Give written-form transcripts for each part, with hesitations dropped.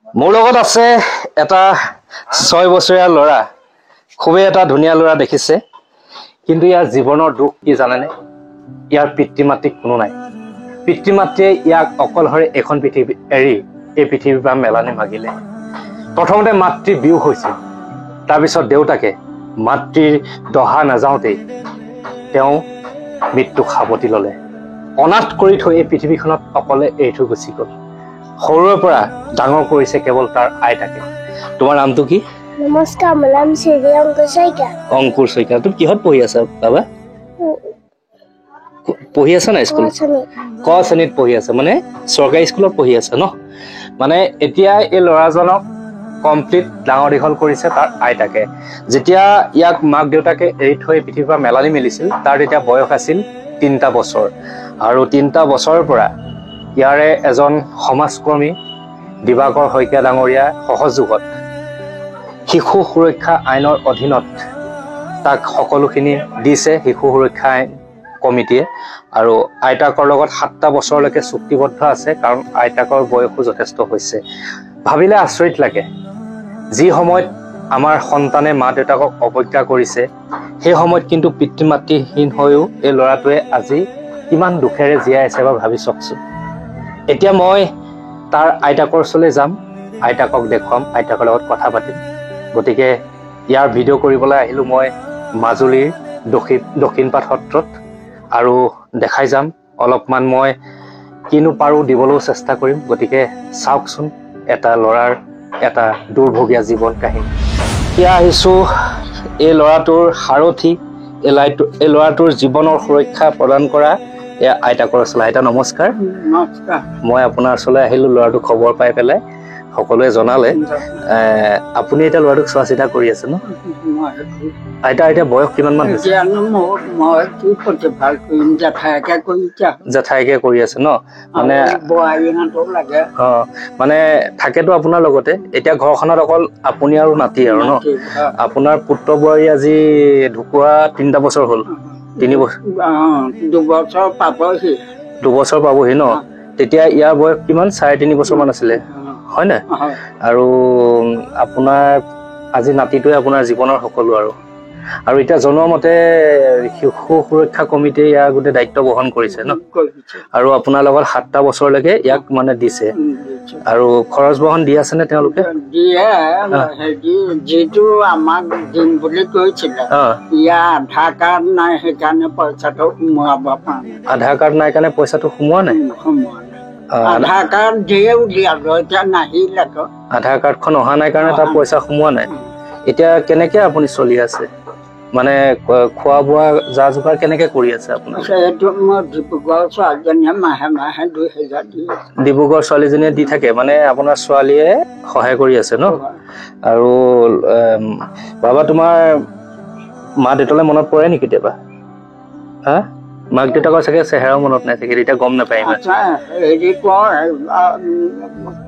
মোৰ লগত আছে এটা 6 বছৰীয়া ল'ৰা খুবেই এটা ধুনীয়া ল'ৰা দেখিছে কিন্তু ইয়াৰ জীৱনৰ দুখ কি জানেনে ইয়াৰ পিতৃ মাতৃ কোনো নাই পিতৃ মাতৃয়ে ইয়াক অকলহৰে এখন পৃথিৱী এৰি এই পৃথিৱীৰ পৰা মেলানি মাগিলে প্ৰথমতে মাতৃ বিয়োগ হৈছিল তাৰ পিছত দেউতাকে মাতৃৰ দহা নাযাওঁতেই তেওঁ মৃত্যুক সাৱটি ল'লে অনাথ কৰি থৈ এই পৃথিৱীখনত অকলে এৰি থৈ গুচি গ'ল সৰুৰে পৰা ডাঙৰ কৰিছে কেৱল তাৰ আইতাকে তোমাৰ নামটো কি নমস্কাৰ মোৰ নাম শ্ৰী অংকুৰ শইকীয়া অংকুৰ শইকীয়া তুমি কিহত পঢ়ি আছা বাবা পঢ়ি আছা না স্কুল ক শ্ৰেণীত পঢ়ি আছে মানে চৰকাৰী স্কুলত পঢ়ি আছে ন মানে এতিয়া এই ল'ৰাজনক কমপ্লিট ডাঙৰ দীঘল কৰিছে তাৰ আইতাকে যেতিয়া ইয়াক মাক দেউতাকে এৰি থৈ পৃথিৱীৰ পৰা মেলানি মেলিছিল তাৰ তেতিয়া বয়স আছিল 3টা বছৰ আৰু 3টা বছৰৰ পৰা ইয়াৰে এজন সমাজকৰ্মী দিবাকৰ শইকীয়া ডাঙৰীয়া সহযোগত শিশু সুৰক্ষা আইনৰ অধীনত তাক সকলোখিনি দিছে শিশু সুৰক্ষা আইন কমিটিয়ে আৰু আইতাকৰ লগত 7টা বছৰলৈকে চুক্তিবদ্ধ আছে কাৰণ আইতাকৰ বয়সো যথেষ্ট হৈছে ভাবিলে আচৰিত লাগে যি সময়ত আমাৰ সন্তানে মা দেউতাকক অৱজ্ঞা কৰিছে সেই সময়ত কিন্তু পিতৃ মাতৃহীন হৈও এই ল'ৰাটোৱে আজি কিমান দুখেৰে জীয়াই আছে বা ভাবি চাওকচোন এতিয়া মই তাৰ আইতাকৰ ওচৰলৈ যাম আইতাকক দেখুৱাম আইতাকৰ লগত কথা পাতিম গতিকে ইয়াৰ ভিডিঅ' কৰিবলৈ আহিলোঁ মই মাজুলীৰ দক্ষিণপাট সত্ৰত আৰু দেখাই যাম অলপমান মই কিনো পাৰোঁ দিবলৈও চেষ্টা কৰিম গতিকে চাওকচোন এটা ল'ৰাৰ এটা দুৰ্ভগীয়া জীৱন কাহিনী এতিয়া আহিছোঁ এই ল'ৰাটোৰ সাৰথি এই ল'ৰাটোৰ জীৱনৰ সুৰক্ষা প্ৰদান কৰা এয়া আইতাকৰ ওচৰলৈ আইতা নমস্কাৰ নমস্কাৰ মই আপোনাৰ ওচৰলৈ আহিলোঁ ল'ৰাটোৰ খবৰ পাই পেলাই সকলোৱে জনালে আপুনি এতিয়া ল'ৰাটোক চোৱা চিতা কৰি আছে ন আইতা এতিয়া বয়স কিমান মান হৈছে জেঠাইকে কৰি আছে ন মানে মানে থাকেতো আপোনাৰ লগতে এতিয়া ঘৰখনত অকল আপুনি আৰু নাতি আৰু ন আপোনাৰ পুত্ৰ বোৱাৰী আজি ঢুকুৱা 3টা বছৰ হ'ল 3 বছৰ 2 বছৰ পাবহি ন তেতিয়া ইয়াৰ বয়স কিমান 3.5 বছৰ মান আছিলে হয় না আৰু আপোনাৰ আজি নাতিটোৱে আপোনাৰ জীৱনৰ সকলো আৰু এতিয়া জনোৱামতে শিশু সুৰক্ষা কমিটিয়ে ইয়াৰ গোটেই দায়িত্ব বহন কৰিছে ন আৰু আপোনাৰ লগত 7টা বছৰলৈকে ইয়াক মানে দিছে আৰু খৰচ বহন দি আছে নে তেওঁলোকে যিটো আমাক দিম বুলি কৈছিলে ইয়াৰ আধাৰ কাৰ্ড নাই সেইকাৰণে পইচাটো সোমোৱাব পৰা নাই আধাৰ কাৰ্ড নাই কাৰণে পইচাটো সোমোৱা নাই আধাৰ কাৰ্ড দিয়ে উলিয়ালো এতিয়া নাহিলে আধাৰ কাৰ্ডখন অহা নাই কাৰণে তাৰ পইচা সোমোৱা নাই এতিয়া কেনেকে আপুনি চলি আছে মানে খোৱা বোৱা যা যোগাৰ কেনেকে কৰি আছে আপোনাৰ সেইটো মই ডিব্ৰুগড় ছোৱালীজনীয়ে মাহে মাহে 2000 দিয়ে ডিব্ৰুগড় ছোৱালীজনীয়ে দি থাকে মানে আপোনাৰ ছোৱালীয়ে সহায় কৰি আছে ন আৰু বাবা তোমাৰ মা দেউতালৈ মনত পৰে নেকি কেতিয়াবা হা মাক দেউতাকৰ চাগে চেহেৰাও মনত নাই চাগে এতিয়া গম নাপায় ইমান হেৰি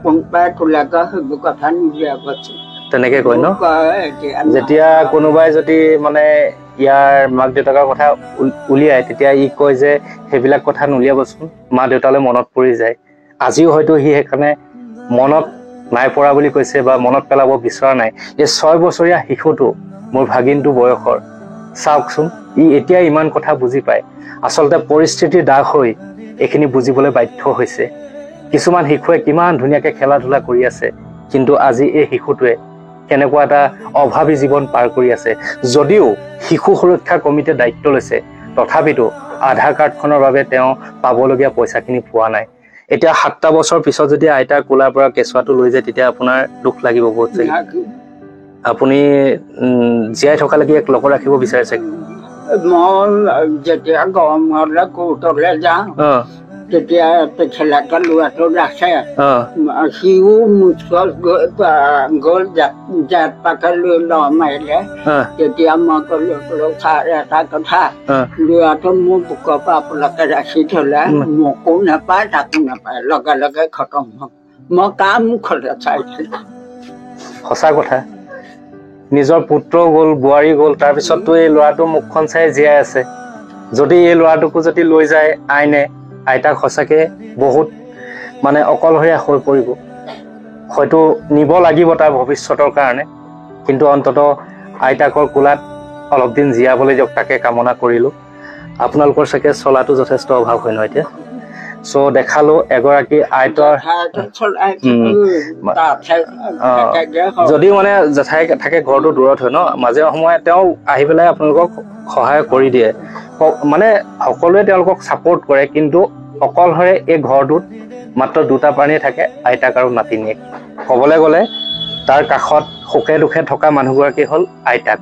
কোনোবাই তোলাকৈ সেইবোৰ কথা নিদিয়া তেনেকে কয় ন যেতিয়া কোনোবাই যদি মানে ইয়াৰ মাক দেউতাকৰ কথা উলিয়াই তেতিয়া ই কয় যে সেইবিলাক কথা নুলিয়াবচোন মা দেউতালৈ মনত পৰি যায় আজিও হয়তো সি সেইকাৰণে মনত নাই পৰা বুলি কৈছে বা মনত পেলাব বিচৰা নাই এই 6 বছৰীয়া শিশুটো মোৰ ভাগিনটো বয়সৰ চাওকচোন ই এতিয়া ইমান কথা বুজি পায় আচলতে পৰিস্থিতিৰ দাগ হৈ এইখিনি বুজিবলৈ বাধ্য হৈছে কিছুমান শিশুৱে কিমান ধুনীয়াকে খেলা ধূলা কৰি আছে কিন্তু আজি এই শিশুটোৱে কেনেকুৱা এটা অভাৱী জীৱন পাৰ কৰি আছে যদিও শিশু সুৰক্ষা কমিটিয়ে দায়িত্ব লৈছে তথাপিতো আধাৰ কাৰ্ডখনৰ বাবে তেওঁ পাবলগীয়া পইচাখিনি পোৱা নাই এতিয়া 7টা বছৰ পিছত যদি আইতাৰ কোলাৰ পৰা কেঁচুৱাটো লৈ যায় তেতিয়া আপোনাৰ দুখ লাগিব বহুত আপুনি জীয়াই থকালৈকে এক লগত ৰাখিব বিচাৰিছে মই যেতিয়া গৰমলৈ কোৰ্টলৈ যাওঁ তেতিয়া তেখেতকে ল'ৰাটো ৰাখে সিও মুচকত গ'ল জাত পাকে লৈ ল মাৰিলে তেতিয়া মই ক'লো ছাৰ এটা কথা ল'ৰাটো মোৰ বুকৰ পৰা আপোনালোকে ৰাখি থলে মোকো নাপায় তাকো নাপায় লগে লগে খতম হ'ল মই কাৰ মুখতে চাইছিলো সঁচা কথা নিজৰ পুত্ৰ গ'ল বোৱাৰী গ'ল তাৰপিছততো এই ল'ৰাটো মুখখন চাই জীয়াই আছে যদি এই ল'ৰাটোকো যদি লৈ যায় আইনে আইতাক সঁচাকে বহুত মানে অকলশৰীয়া হৈ পৰিব হয়তো নিব লাগিব তাৰ ভৱিষ্যতৰ কাৰণে, কিন্তু অন্ততঃ আইতাকৰ কোলাত অলপ দিন জীয়াবলৈ দিয়ক তাকে কামনা কৰিলোঁ। আপোনালোকৰ চাগে চলাটো যথেষ্ট অভাৱ হয় ন এতিয়া। চ' দেখালো এগৰাকী আইতৰ যদিও মানে জেঠাই থাকে ঘৰটো দূৰত হয় ন, মাজে সময়ে তেওঁ আহি পেলাই আপোনালোকক সহায় কৰি দিয়ে, মানে সকলোৱে তেওঁলোকক ছাপোৰ্ট কৰে, কিন্তু অকলশৰে এই ঘৰটোত মাত্ৰ দুটা প্ৰাণী থাকে, আইতাক আৰু নাতিনীয়েক। ক'বলৈ গ'লে তাৰ কাষত সুখে দুখে থকা মানুহগৰাকী হ'ল আইতাক।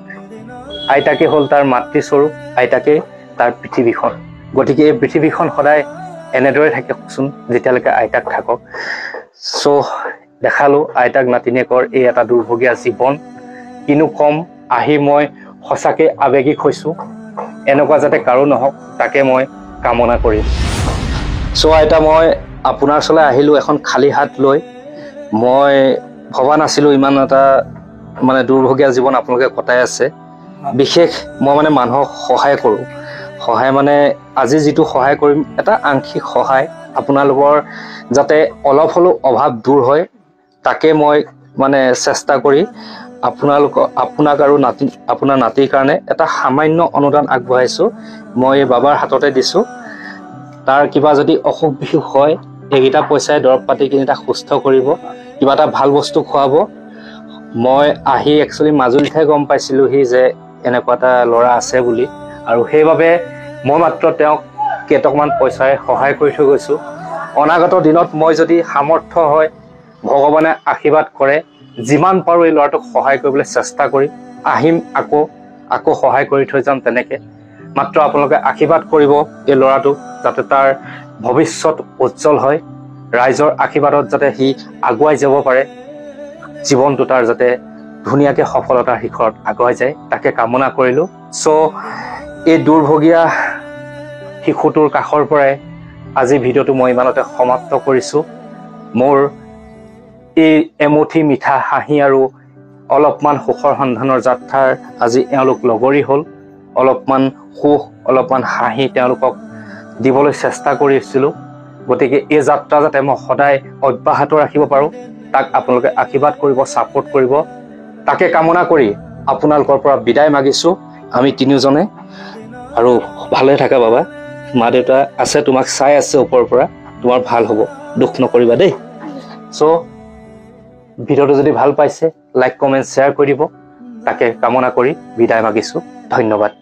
আইতাকে হ'ল তাৰ মাতৃস্বৰূপ, আইতাকে তাৰ পৃথিৱীখন। গতিকে এই পৃথিৱীখন সদায় এনেদৰে থাককচোন যেতিয়ালৈকে আইতাক থাকক। চ' দেখালো আইতাক নাতিনীয়েকৰ এই এটা দুৰ্ভগীয়া জীৱন। কিনো কম, আহি মই সঁচাকৈ আৱেগিক হৈছোঁ। এনেকুৱা যাতে কাৰো নহওক তাকে মই কামনা কৰিম। চ' আইতা, মই আপোনাৰ ওচৰলৈ আহিলোঁ এখন খালী হাত লৈ। মই ভবা নাছিলোঁ ইমান এটা মানে দুৰ্ভগীয়া জীৱন আপোনালোকে কটাই আছে। বিশেষ মই মানে মানুহক সহায় কৰোঁ, সহায় মানে আজি যিটো সহায় কৰিম এটা আংশিক সহায়, আপোনালোকৰ যাতে অলপ হ'লেও অভাৱ দূৰ হয় তাকে মই মানে চেষ্টা কৰি আপোনাক আৰু আপোনাৰ নাতিৰ কাৰণে এটা সামান্য অনুদান আগবঢ়াইছোঁ। মই বাবাৰ হাততে দিছোঁ। তাৰ কিবা যদি অসুখ বিসুখ হয় এইকেইটা পইচাই দৰৱ পাতি কিনি তাক সুস্থ কৰিব, কিবা এটা ভাল বস্তু খুৱাব। মই আহি একচুৱেলি মাজুলীতহে গম পাইছিলোঁহি যে এনেকুৱা এটা ল'ৰা আছে বুলি, আৰু সেইবাবে মই মাত্ৰ তেওঁক কেইটকামান পইচাৰে সহায় কৰি থৈ গৈছোঁ। অনাগত দিনত মই যদি সামৰ্থ্য হয়, ভগৱানে আশীৰ্বাদ কৰে, যিমান পাৰোঁ এই ল'ৰাটোক সহায় কৰিবলৈ চেষ্টা কৰিম। আহিম আকৌ সহায় কৰি থৈ যাম তেনেকৈ। মাত্ৰ আপোনালোকে আশীৰ্বাদ কৰিব এই ল'ৰাটোক, যাতে তাৰ ভৱিষ্যত উজ্জ্বল হয়, ৰাইজৰ আশীৰ্বাদত যাতে সি আগুৱাই যাব পাৰে, জীৱনটো তাৰ যাতে ধুনীয়াকৈ সফলতাৰ শিখৰত আগুৱাই যায় তাকে কামনা কৰিলোঁ। চ' এই দুৰ্ভগীয়া শিশুটোৰ কাষৰ পৰাই আজি ভিডিঅ'টো মই ইমানতে সমাপ্ত কৰিছোঁ। মোৰ এই এমুঠি মিঠা হাঁহি আৰু অলপমান সুখৰ সন্ধানৰ যাত্ৰাৰ আজি এওঁলোক লগৰী হ'ল। অলপমান সুখ, অলপমান হাঁহি তেওঁলোকক দিবলৈ চেষ্টা কৰিছিলোঁ। গতিকে এই যাত্ৰা যাতে মই সদায় অব্যাহত ৰাখিব পাৰোঁ তাক আপোনালোকে আশীৰ্বাদ কৰিব, ছাপোৰ্ট কৰিব, তাকে কামনা কৰি আপোনালোকৰ পৰা বিদায় মাগিছোঁ আমি তিনিওজনে। আৰু ভালে থাকা বাবা, মা দেউতা আছে তোমাক চাই আছে ওপৰৰ পৰা, তোমাৰ ভাল হ'ব, দুখ নকৰিবা দেই। চ' ভিডিঅ'টো যদি ভাল পাইছে লাইক কমেণ্ট শ্বেয়াৰ কৰি দিব, তাকে কামনা কৰি বিদায় মাগিছোঁ। ধন্যবাদ।